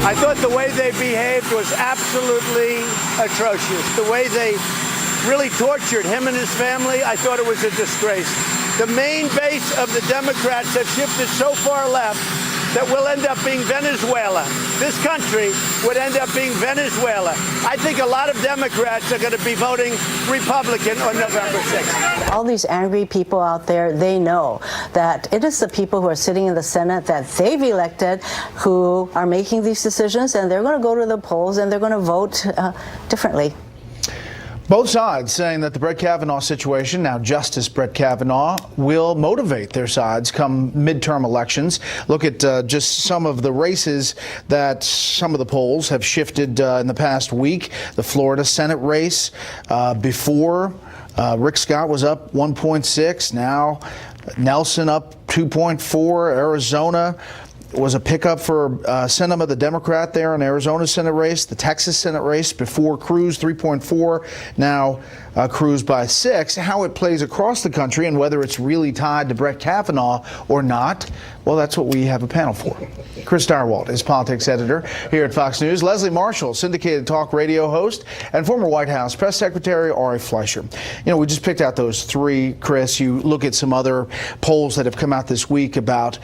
I thought the way they behaved was absolutely atrocious. The way they really tortured him and his family, I thought it was a disgrace. The main base of the Democrats have shifted so far left that we'll end up being Venezuela. This country would end up being Venezuela. I think a lot of Democrats are going to be voting Republican on November 6th. All these angry people out there, they know that it is the people who are sitting in the Senate that they've elected who are making these decisions, and they're going to go to the polls and they're going to vote differently. Both sides saying that the Brett Kavanaugh situation, now Justice Brett Kavanaugh, will motivate their sides come midterm elections. Look at just some of the races that some of the polls have shifted in the past week. The Florida Senate race before Rick Scott was up 1.6. Now Nelson up 2.4. Arizona was a pickup for Sinema, the Democrat there in Arizona Senate race. The Texas Senate race before Cruz, 3.4. Now Cruz by 6. How it plays across the country and whether it's really tied to Brett Kavanaugh or not, well, that's what we have a panel for. Chris Direwalt is politics editor here at Fox News. Leslie Marshall, syndicated talk radio host, and former White House press secretary Ari Fleischer. You know, we just picked out those three, Chris. You look at some other polls that have come out this week about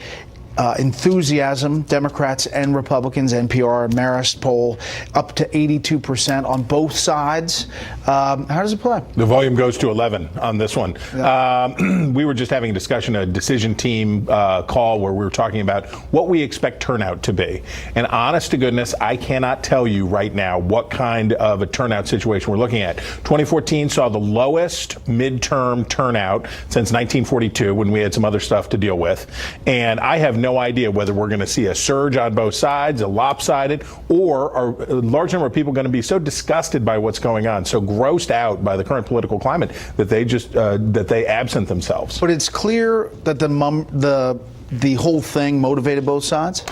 enthusiasm, Democrats and Republicans. NPR Marist poll up to 82% on both sides. How does it play? The volume goes to 11 on this one. Yeah. We were just having a discussion, a decision team call where we were talking about what we expect turnout to be. And honest to goodness, I cannot tell you right now what kind of a turnout situation we're looking at. 2014 saw the lowest midterm turnout since 1942 when we had some other stuff to deal with. And I have no idea whether we're going to see a surge on both sides, a lopsided, or are a large number of people going to be so disgusted by what's going on, so grossed out by the current political climate that they just that they absent themselves. But it's clear that the whole thing motivated both sides?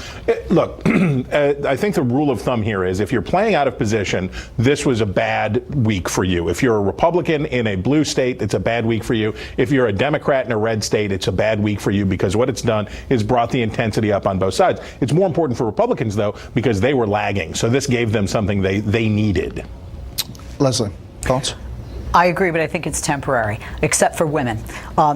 Look, I think the rule of thumb here is if you're playing out of position, this was a bad week for you. If you're a Republican in a blue state, it's a bad week for you. If you're a Democrat in a red state, it's a bad week for you because what it's done is brought the intensity up on both sides. It's more important for Republicans, though, because they were lagging. So this gave them something they needed. Leslie, thoughts? I agree, but I think it's temporary, except for women.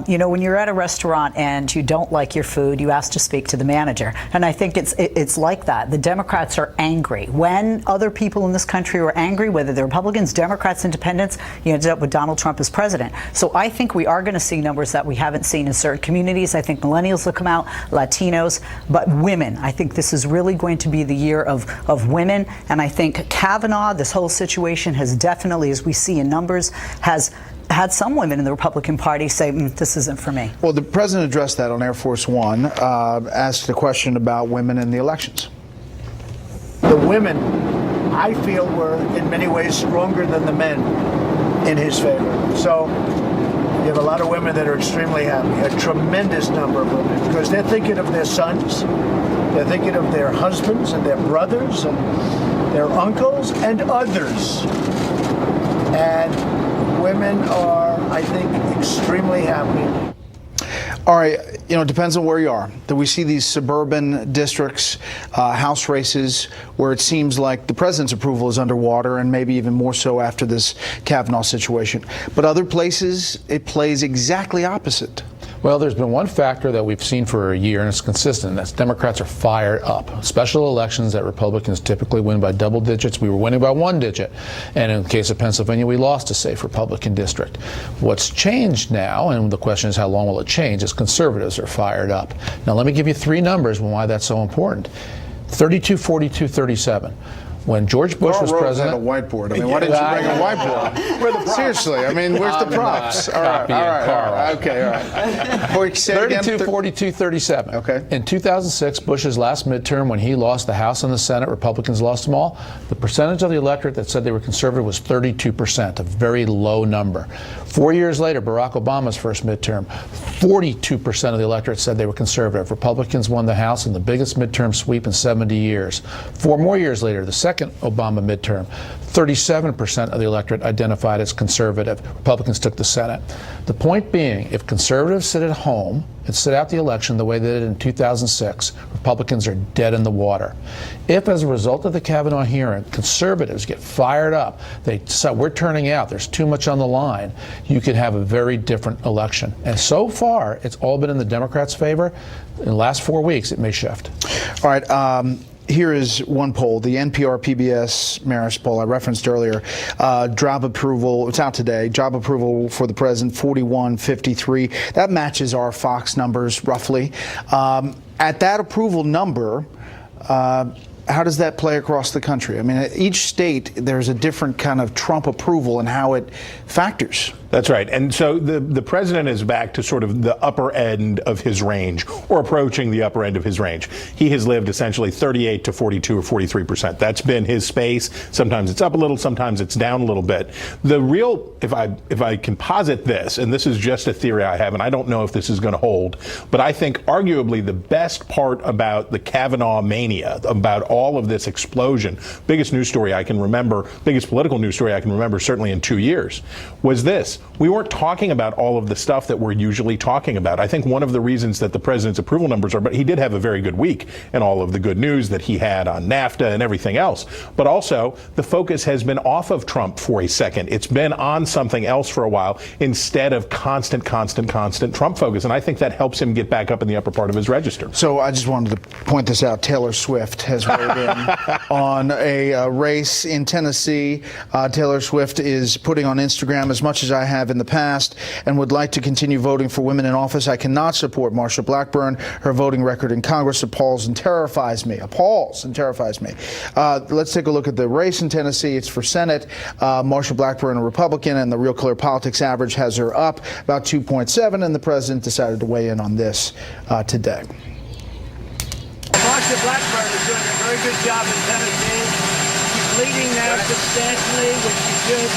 You know, when you're at a restaurant and you don't like your food, you ask to speak to the manager. And I think it's like that. The Democrats are angry. When other people in this country were angry, whether they're Republicans, Democrats, Independents, you ended up with Donald Trump as president. So I think we are going to see numbers that we haven't seen in certain communities. I think millennials will come out, Latinos, but women. I think this is really going to be the year of women. And I think Kavanaugh, this whole situation has definitely, as we see in numbers, has had some women in the Republican Party say, this isn't for me. Well, the president addressed that on Air Force One, asked a question about women in the elections. The women, I feel, were in many ways stronger than the men in his favor. So you have a lot of women that are extremely happy, a tremendous number of women, because they're thinking of their sons, they're thinking of their husbands and their brothers and their uncles and others. And women are, I think, extremely happy. All right, you know, it depends on where you are. Do we see these suburban districts, House races, where it seems like the president's approval is underwater, and maybe even more so after this Kavanaugh situation. But other places, it plays exactly opposite. Well, there's been one factor that we've seen for a year, and it's consistent. That's Democrats are fired up. Special elections that Republicans typically win by double digits. We were winning by 1 digit. And in the case of Pennsylvania, we lost a safe Republican district. What's changed now, and the question is how long will it change, is conservatives are fired up. Now, let me give you 3 numbers on why that's so important. 32, 42, 37. When George Bush was president, a whiteboard. I mean, why didn't you bring a whiteboard? Seriously, I mean, where's the props? All right. Okay, all right. 32, 42, 37. Okay. In 2006, Bush's last midterm, when he lost the House and the Senate, Republicans lost them all, the percentage of the electorate that said they were conservative was 32%, a very low number. 4 years later, Barack Obama's first midterm, 42% of the electorate said they were conservative. Republicans won the House in the biggest midterm sweep in 70 years. 4 more years later, the second second Obama midterm. 37% of the electorate identified as conservative. Republicans took the Senate. The point being, if conservatives sit at home and sit out the election the way they did in 2006, Republicans are dead in the water. If, as a result of the Kavanaugh hearing, conservatives get fired up, they decide we're turning out, there's too much on the line, you could have a very different election. And so far, it's all been in the Democrats' favor. In the last 4 weeks, it may shift. All right. Here is one poll, the NPR PBS Marist poll I referenced earlier. Job approval, it's out today. Job approval for the president, 41-53. That matches our Fox numbers roughly. At that approval number, how does that play across the country? I mean, each state, there's a different kind of Trump approval and how it factors. That's right. And so the president is back to sort of the upper end of his range, or approaching the upper end of his range. He has lived essentially 38 to 42 or 43%. That's been his space. Sometimes it's up a little, sometimes it's down a little bit. The real, if I can posit this, and this is just a theory I have, and I don't know if this is going to hold, but I think arguably the best part about the Kavanaugh mania, about all of this explosion, biggest news story I can remember, biggest political news story I can remember certainly in 2 years, was this. We weren't talking about all of the stuff that we're usually talking about. I think one of the reasons that the president's approval numbers are, but he did have a very good week and all of the good news that he had on NAFTA and everything else. But also the focus has been off of Trump for a second. It's been on something else for a while instead of constant Trump focus. And I think that helps him get back up in the upper part of his register. So I just wanted to point this out. Taylor Swift has weighed in on a race in Tennessee. Taylor Swift is putting on Instagram, as much as I have in the past, and would like to continue voting for women in office. I cannot support Marsha Blackburn. Her voting record in Congress appalls and terrifies me. Let's take a look at the race in Tennessee. It's for Senate. Marsha Blackburn, a Republican, and the Real Clear Politics average has her up about 2.7, and the president decided to weigh in on this today. Marsha Blackburn is doing a very good job in Tennessee. She's leading now substantially, which she should.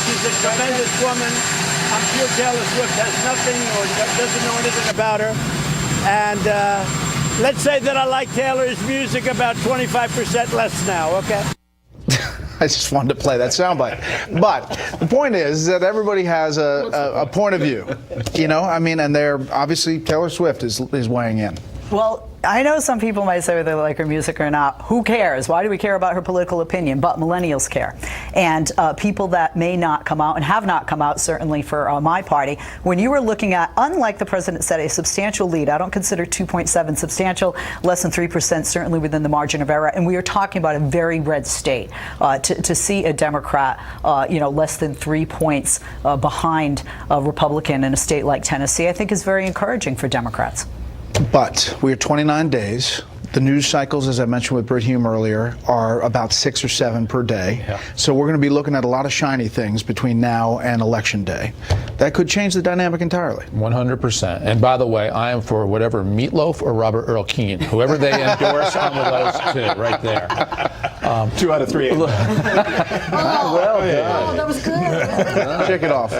She's a tremendous woman. I'm sure Taylor Swift has nothing or doesn't know anything about her. And let's say that I like Taylor's music about 25% less now, okay? I just wanted to play that soundbite. But the point is that everybody has a point of view. You know, I mean, and they're obviously Taylor Swift is weighing in. Well, I know some people might say whether they like her music or not. Who cares? Why do we care about her political opinion? But millennials care. And people that may not come out and have not come out, certainly for my party, when you were looking at, unlike the president said, a substantial lead, I don't consider 2.7 substantial, less than 3%, certainly within the margin of error. And we are talking about a very red state. To see a Democrat, less than 3 points behind a Republican in a state like Tennessee, I think is very encouraging for Democrats. But we are 29 days. The news cycles, as I mentioned with Brit Hume earlier, are about 6 or 7 per day. Yeah. So we're going to be looking at a lot of shiny things between now and Election Day. That could change the dynamic entirely. 100%. And by the way, I am for whatever Meatloaf or Robert Earl Keen. Whoever they endorse, I'm with those two right there. 2 out of 3. Well done. that was good. Check it off.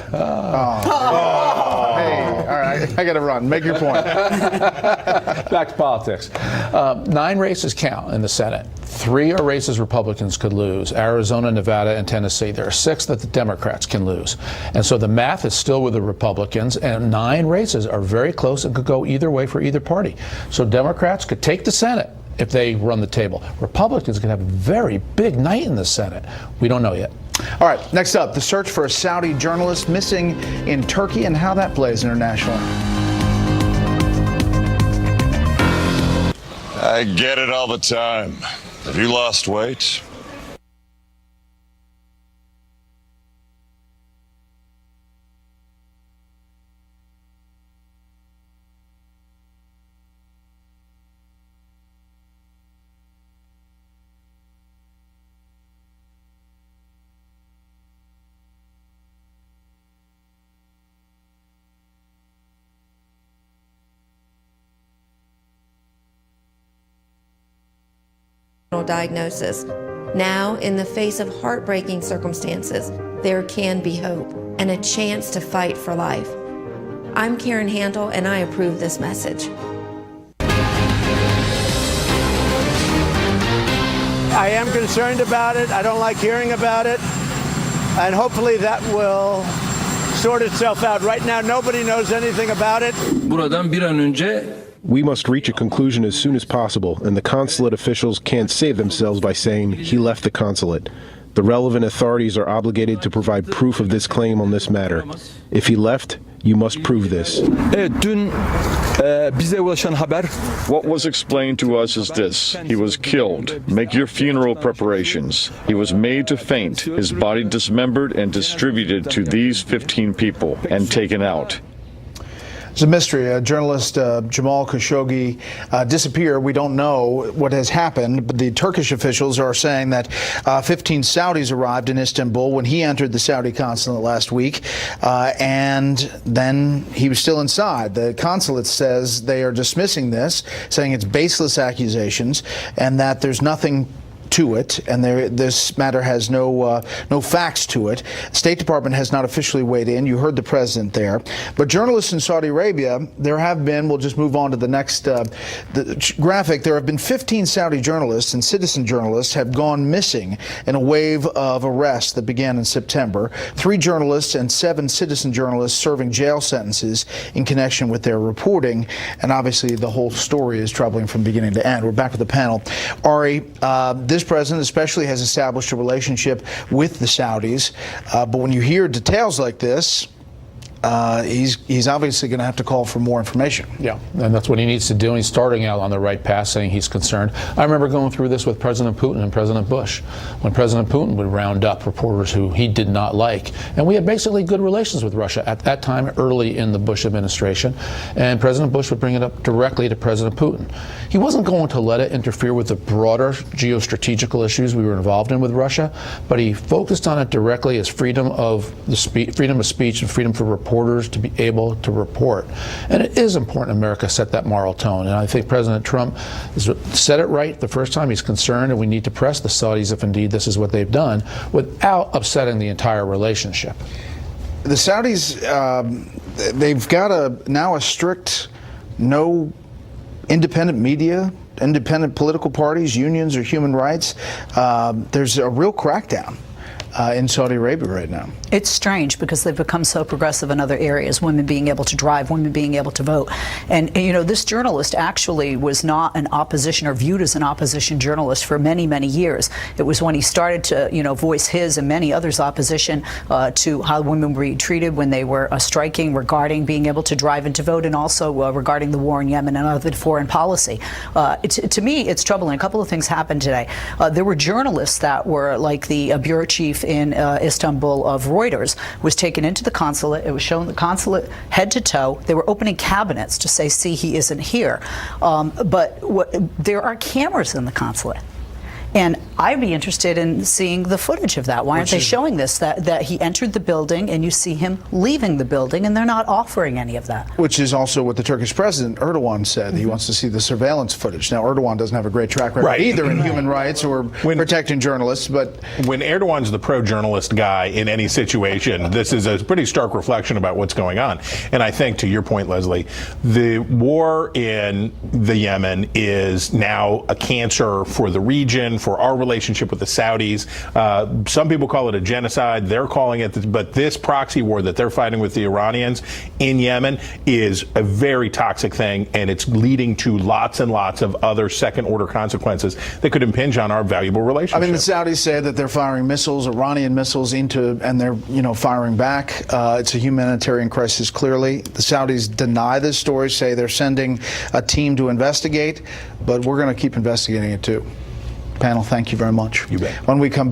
Hey, all right, I got to run. Make your point. Back to politics. 9 races count in the Senate. 3 are races Republicans could lose: Arizona, Nevada, and Tennessee. There are 6 that the Democrats can lose. And so the math is still with the Republicans, and 9 races are very close and could go either way for either party. So Democrats could take the Senate if they run the table. Republicans could have a very big night in the Senate. We don't know yet. All right, next up, the search for a Saudi journalist missing in Turkey and how that plays internationally. I get it all the time. Have you lost weight? Diagnosis. Now, in the face of heartbreaking circumstances, there can be hope and a chance to fight for life. I'm Karen Handel, and I approve this I am concerned about it. I don't like hearing about it. And hopefully that will sort itself out. Right now, nobody knows anything about it. Buradan bir an önce We must reach a conclusion as soon as possible, and the consulate officials can't save themselves by saying he left the consulate. The relevant authorities are obligated to provide proof of this claim on this matter. If he left, you must prove this. Evet, dün bize ulaşan haber What was explained to us is this: he was killed. Make your funeral preparations. He was made to faint, his body dismembered and distributed to these 15 people and taken out. It's a mystery. Journalist Jamal Khashoggi disappeared. We don't know what has happened, but the Turkish officials are saying that 15 Saudis arrived in Istanbul when he entered the Saudi consulate last week, and then he was still inside. The consulate says they are dismissing this, saying it's baseless accusations and that there's nothing to it, and this matter has no facts to it. State Department has not officially weighed in. You heard the president there. But journalists in Saudi Arabia, there have been, we'll just move on to the next the graphic, there have been 15 Saudi journalists and citizen journalists have gone missing in a wave of arrests that began in September. 3 journalists and 7 citizen journalists serving jail sentences in connection with their reporting. And obviously the whole story is troubling from beginning to end. We're back with the panel. Ari, this president especially has established a relationship with the Saudis, but when you hear details like this, he's obviously going to have to call for more information. Yeah, and that's what he needs to do. And he's starting out on the right path, saying he's concerned. I remember going through this with President Putin and President Bush, when President Putin would round up reporters who he did not like. And we had basically good relations with Russia at that time, early in the Bush administration. And President Bush would bring it up directly to President Putin. He wasn't going to let it interfere with the broader geostrategical issues we were involved in with Russia, but he focused on it directly as freedom of speech and freedom for reporters to be able to report. And it is important America set that moral tone. And I think President Trump said it right the first time. He's concerned, and we need to press the Saudis if indeed this is what they've done, without upsetting the entire relationship. The Saudis, they've got now a strict no independent media, independent political parties, unions, or human rights. There's a real crackdown in Saudi Arabia right now. It's strange because they've become so progressive in other areas, women being able to drive, women being able to vote. And you know, this journalist actually was not an opposition or viewed as an opposition journalist for many, many years. It was when he started to, you know, voice his and many others' opposition to how women were treated when they were striking regarding being able to drive and to vote, and also regarding the war in Yemen and other foreign policy. To me, it's troubling. A couple of things happened today. There were journalists that were like the bureau chief in Istanbul of Reuters was taken into the consulate. It was shown the consulate head to toe. They were opening cabinets to say, see, he isn't here. There are cameras in the consulate. And I'd be interested in seeing the footage of that. Why aren't they showing this? That he entered the building and you see him leaving the building, and they're not offering any of that. Which is also what the Turkish president, Erdogan, said. He wants to see the surveillance footage. Now, Erdogan doesn't have a great track record either in human rights or protecting journalists. But when Erdogan's the pro-journalist guy in any situation, this is a pretty stark reflection about what's going on. And I think, to your point, Leslie, the war in the Yemen is now a cancer for the region, for our relationship with the Saudis. Some people call it a genocide. They're calling it, but this proxy war that they're fighting with the Iranians in Yemen is a very toxic thing, and it's leading to lots and lots of other second-order consequences that could impinge on our valuable relationship. I mean, the Saudis say that they're firing missiles, Iranian missiles, and they're, firing back. It's a humanitarian crisis, clearly. The Saudis deny this story, say they're sending a team to investigate, but we're going to keep investigating it too. Panel, thank you very much. You bet. When we come back.